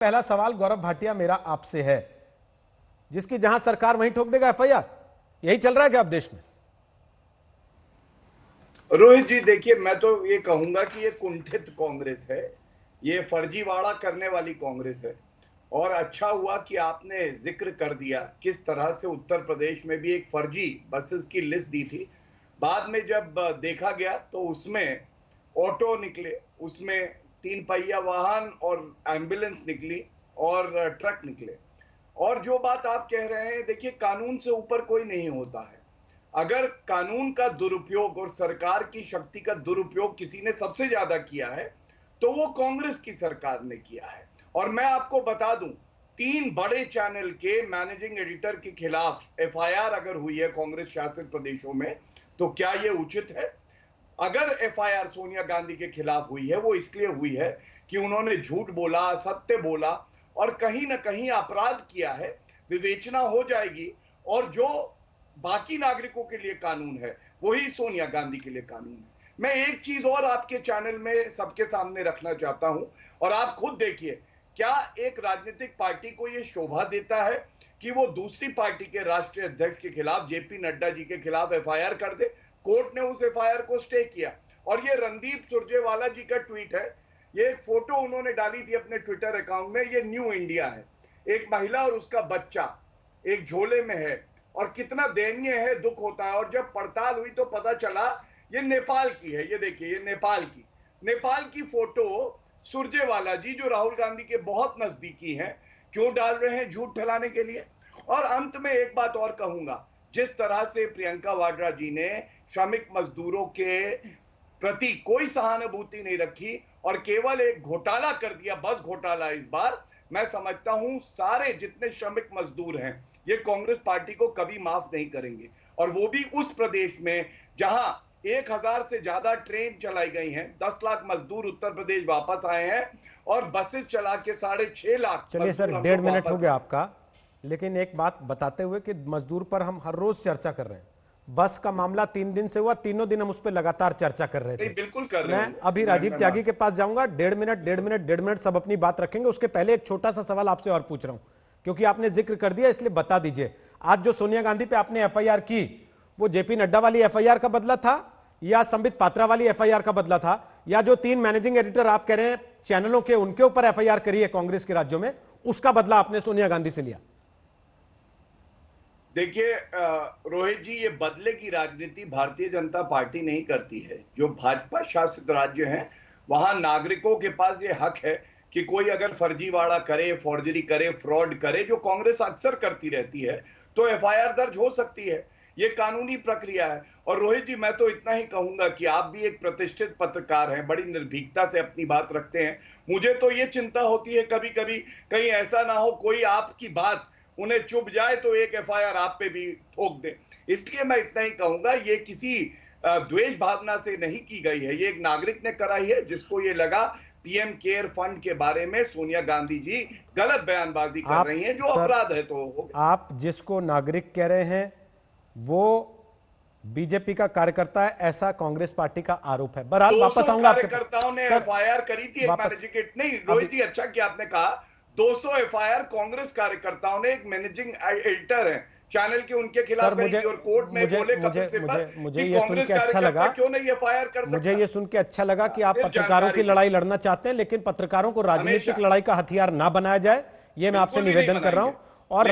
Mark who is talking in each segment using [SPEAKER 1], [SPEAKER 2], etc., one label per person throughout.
[SPEAKER 1] पहला सवाल गौरव भाटिया मेरा आपसे है, जिसकी जहां सरकार वहीं ठोक देगा एफआईआर। यही चल रहा है क्या अब देश में?
[SPEAKER 2] रोहित जी देखिए, मैं तो ये कहूंगा कि ये कुंठित कांग्रेस है, ये फर्जीवाड़ा करने वाली कांग्रेस है। और अच्छा हुआ कि आपने जिक्र कर दिया किस तरह से उत्तर प्रदेश में भी एक फर्जी बसेस की लिस्ट दी थी। बाद में जब देखा गया तो उसमें ऑटो निकले, उसमें 3 पहिया वाहन और एम्बुलेंस निकली और ट्रक निकले। और जो बात आप कह रहे हैं, देखिए कानून से ऊपर कोई नहीं होता है। अगर कानून का दुरुपयोग और सरकार की शक्ति का दुरुपयोग किसी ने सबसे ज्यादा किया है तो वो कांग्रेस की सरकार ने किया है। और मैं आपको बता दूं, 3 बड़े चैनल के मैनेजिंग एडिटर के खिलाफ एफआईआर अगर हुई है कांग्रेस शासित प्रदेशों में, तो क्या ये उचित है? अगर एफआईआर सोनिया गांधी के खिलाफ हुई है, वो इसलिए हुई है कि उन्होंने झूठ बोला, असत्य बोला और कहीं ना कहीं अपराध किया है। विवेचना हो जाएगी और जो बाकी नागरिकों के लिए कानून है वही सोनिया गांधी के लिए कानून है। मैं एक चीज और आपके चैनल में सबके सामने रखना चाहता हूं, और आप खुद देखिए, क्या एक राजनीतिक पार्टी को यह शोभा देता है कि वो दूसरी पार्टी के राष्ट्रीय अध्यक्ष के खिलाफ, जेपी नड्डा जी के खिलाफ एफआईआर कर दे? कोर्ट ने उस एफआईआर को स्टे किया। और ये रणदीप सुरजेवाला जी का ट्वीट है, ये एक फोटो उन्होंने डाली थी अपने ट्विटर अकाउंट में। ये न्यू इंडिया है, एक महिला और उसका बच्चा एक झोले में है, और कितना दयनीय है, दुख होता है। और जब पड़ताल हुई तो पता चला ये नेपाल की है। ये देखिए, ये नेपाल की फोटो सुरजेवाला जी, जो राहुल गांधी के बहुत नजदीकी हैं, क्यों डाल रहे हैं? झूठ फैलाने के लिए। और अंत में एक बात और कहूंगा, जिस तरह से प्रियंका वाड्रा जी ने श्रमिक मजदूरों के प्रति कोई सहानुभूति नहीं रखी और केवल एक घोटाला कर दिया, बस घोटाला इस बार, मैं समझता हूं सारे जितने श्रमिक मजदूर हैं ये कांग्रेस पार्टी को कभी माफ नहीं करेंगे। और वो भी उस प्रदेश में जहां 1000 से ज्यादा ट्रेन चलाई गई हैं, 10 लाख मजदूर उत्तर प्रदेश वापस आए हैं और बसेस चला के 6.5 लाख।
[SPEAKER 1] चलिए सर, 1.5 मिनट हो गया आपका, लेकिन एक बात बताते हुए कि मजदूर पर हम हर रोज चर्चा कर रहे हैं। बस का मामला 3 दिन से हुआ, तीनों दिन हम उस पर लगातार चर्चा कर रहे थे।
[SPEAKER 2] बिल्कुल कर रहे हैं।
[SPEAKER 1] मैं अभी राजीव त्यागी के पास जाऊंगा। 1.5 मिनट सब अपनी बात रखेंगे। उसके पहले एक छोटा सा सवाल आपसे और पूछ रहा हूं, क्योंकि आपने जिक्र कर दिया इसलिए बता दीजिए, आज जो सोनिया गांधी पे आपने एफआईआर की, वो जेपी नड्डा वाली एफआईआर का बदला था या संबित पात्रा वाली एफआईआर का बदला था, या जो 3 मैनेजिंग एडिटर आप कह रहे हैं चैनलों के, उनके ऊपर एफआईआर करी है कांग्रेस के राज्यों में, उसका बदला आपने सोनिया गांधी से लिया?
[SPEAKER 2] देखिए रोहित जी, ये बदले की राजनीति भारतीय जनता पार्टी नहीं करती है। जो भाजपा शासित राज्य हैं वहां नागरिकों के पास ये हक है कि कोई अगर फर्जीवाड़ा करे, फॉर्जरी करे, फ्रॉड करे, जो कांग्रेस अक्सर करती रहती है, तो एफआईआर दर्ज हो सकती है। ये कानूनी प्रक्रिया है। और रोहित जी, मैं तो इतना ही कहूंगा कि आप भी एक प्रतिष्ठित पत्रकार हैं, बड़ी निर्भीकता से अपनी बात रखते हैं। मुझे तो ये चिंता होती है कभी कभी, कहीं ऐसा ना हो कोई आपकी बात उन्हें चुभ जाए तो एक एफआईआर आप पे भी ठोक दे। इसलिए मैं इतना ही कहूंगा, ये किसी द्वेष भावना से नहीं की गई है, ये एक नागरिक ने कराई है जिसको ये लगा पीएम केयर फंड के बारे में सोनिया गांधी जी गलत बयानबाजी कर रही हैं, जो अपराध है। तो
[SPEAKER 1] आप जिसको नागरिक कह रहे हैं वो बीजेपी का कार्यकर्ता है, ऐसा कांग्रेस पार्टी का आरोप है। बहरहाल वापस आऊंगा।
[SPEAKER 2] कार्यकर्ताओं ने एफआईआर करी थी एक मैनेजिंग, नहीं रोहित जी, अच्छा कि आपने कहा, 200 एफआईआर कांग्रेस कार्यकर्ताओं ने, एक मैनेजिंग एडिटर है चैनल के, उनके खिलाफ करी थी। और कोर्ट में बोले कपिल सिब्बल
[SPEAKER 1] मुझे ये सुन के अच्छा लगा,
[SPEAKER 2] क्यों नहीं एफआईआर कर सकता?
[SPEAKER 1] मुझे ये सुन के अच्छा लगा कि आप पत्रकारों की लड़ाई लड़ना चाहते हैं, लेकिन पत्रकारों को राजनीतिक लड़ाई का हथियार ना बनाया जाए, ये मैं आपसे निवेदन कर रहा हूं। और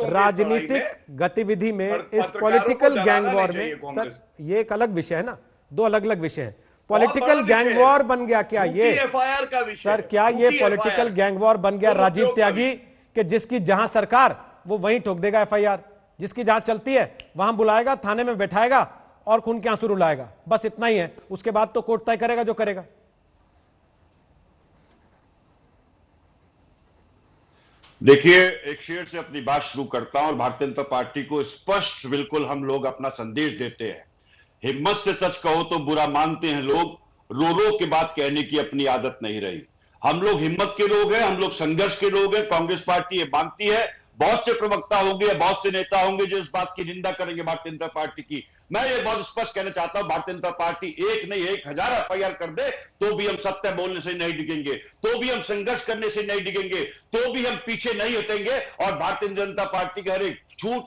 [SPEAKER 1] राजनीतिक गतिविधि में, इस पॉलिटिकल गैंग वॉर में, सर ये एक अलग विषय है ना, 2 अलग अलग विषय है। पॉलिटिकल गैंग वॉर बन गया क्या ये
[SPEAKER 2] एफआईआर का विषय?
[SPEAKER 1] सर क्या ये पॉलिटिकल गैंग वॉर बन गया राजीव त्यागी, कि जिसकी जहां सरकार वो वहीं ठोक देगा एफआईआर, जिसकी जहां चलती है वहां बुलाएगा, थाने में बैठाएगा और खून के आंसू रुलाएगा, बस इतना ही है। उसके बाद तो कोर्ट तय करेगा जो करेगा।
[SPEAKER 3] देखिए, एक शेर से अपनी बात शुरू करता हूं और भारतीय जनता पार्टी को स्पष्ट बिल्कुल हम लोग अपना संदेश देते हैं। हिम्मत से सच कहो तो बुरा मानते हैं लोग, रो रो के बात कहने की अपनी आदत नहीं रही। हम लोग हिम्मत के लोग हैं, हम लोग संघर्ष के लोग हैं। कांग्रेस पार्टी ये मानती है। बहुत से प्रवक्ता होंगे या बहुत से नेता होंगे जो इस बात की निंदा करेंगे भारतीय जनता पार्टी की, मैं ये बहुत स्पष्ट कहना चाहता हूं, भारतीय जनता पार्टी एक नहीं 1000 एफआईआर कर दे तो भी हम सत्य बोलने से नहीं डिगेंगे, तो भी हम संघर्ष करने से नहीं डिगेंगे, तो भी हम पीछे नहीं हटेंगे और भारतीय जनता पार्टी के हर एक झूठ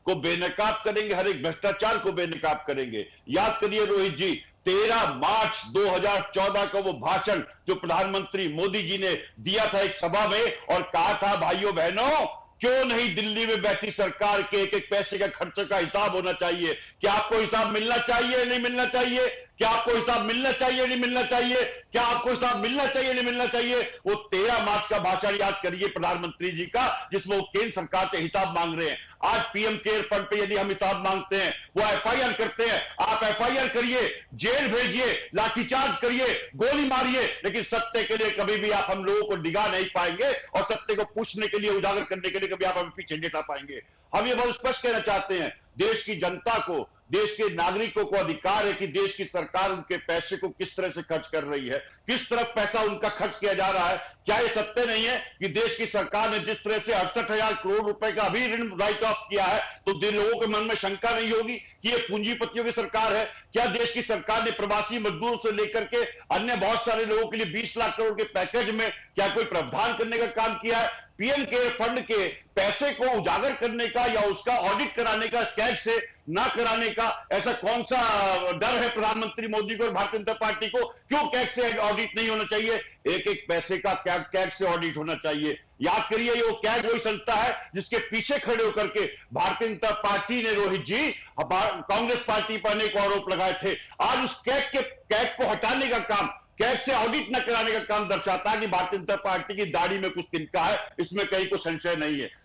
[SPEAKER 3] को बेनकाब करेंगे, हर एक भ्रष्टाचार को बेनकाब करेंगे। याद करिए रोहित जी, 13 मार्च 2014 का वो भाषण जो प्रधानमंत्री मोदी जी ने दिया था एक सभा में और कहा था, भाइयों बहनों, क्यों नहीं दिल्ली में बैठी सरकार के एक एक पैसे का खर्चे का हिसाब होना चाहिए? क्या आपको हिसाब मिलना चाहिए नहीं मिलना चाहिए? क्या आपको हिसाब मिलना चाहिए नहीं मिलना चाहिए? क्या आपको हिसाब मिलना चाहिए नहीं मिलना चाहिए? वो 13 मार्च का भाषण याद करिए प्रधानमंत्री जी का, जिसमें वो केंद्र सरकार से हिसाब मांग रहे हैं। आज पीएम केयर फंड पे यदि हम हिसाब मांगते हैं, वो एफआईआर करते हैं, आप एफआईआर करिए, जेल भेजिए, लाठीचार्ज करिए, गोली मारिए, लेकिन सत्य के लिए कभी भी आप हम लोगों को डिगा नहीं पाएंगे और सत्य को पूछने के लिए, उजागर करने के लिए कभी आप हमें पीछे नहीं हटा पाएंगे। हम ये बहुत स्पष्ट कहना चाहते हैं, देश की जनता को, देश के नागरिकों को अधिकार है कि देश की सरकार उनके पैसे को किस तरह से खर्च कर रही है, किस तरफ पैसा उनका खर्च किया जा रहा है। क्या ये सत्य नहीं है कि देश की सरकार ने जिस तरह से 68,000 करोड़ रुपए का अभी ऋण राइट ऑफ किया है, तो लोगों के मन में शंका नहीं होगी कि ये पूंजीपतियों की सरकार है? क्या देश की सरकार ने प्रवासी मजदूरों से लेकर के अन्य बहुत सारे लोगों के लिए 20 लाख करोड़ के पैकेज में क्या कोई प्रावधान करने का काम किया है? पीएम केयर फंड के पैसे को उजागर करने का या उसका ऑडिट कराने का, कैग से ना कराने का ऐसा कौन सा डर है प्रधानमंत्री मोदी को और भारतीय जनता पार्टी को? क्यों कैग से ऑडिट नहीं होना चाहिए? एक एक पैसे का कैग से ऑडिट होना चाहिए। याद करिए, ये वो कैग वही संस्था है जिसके पीछे खड़े होकर के भारतीय जनता पार्टी ने, रोहित जी, कांग्रेस पार्टी पर अनेक आरोप लगाए थे। आज उस कैग को हटाने का काम, कैग से ऑडिट न कराने का काम दर्शाता है कि भारतीय जनता पार्टी की दाढ़ी में कुछ तिनका है, इसमें कहीं कोई संशय नहीं है।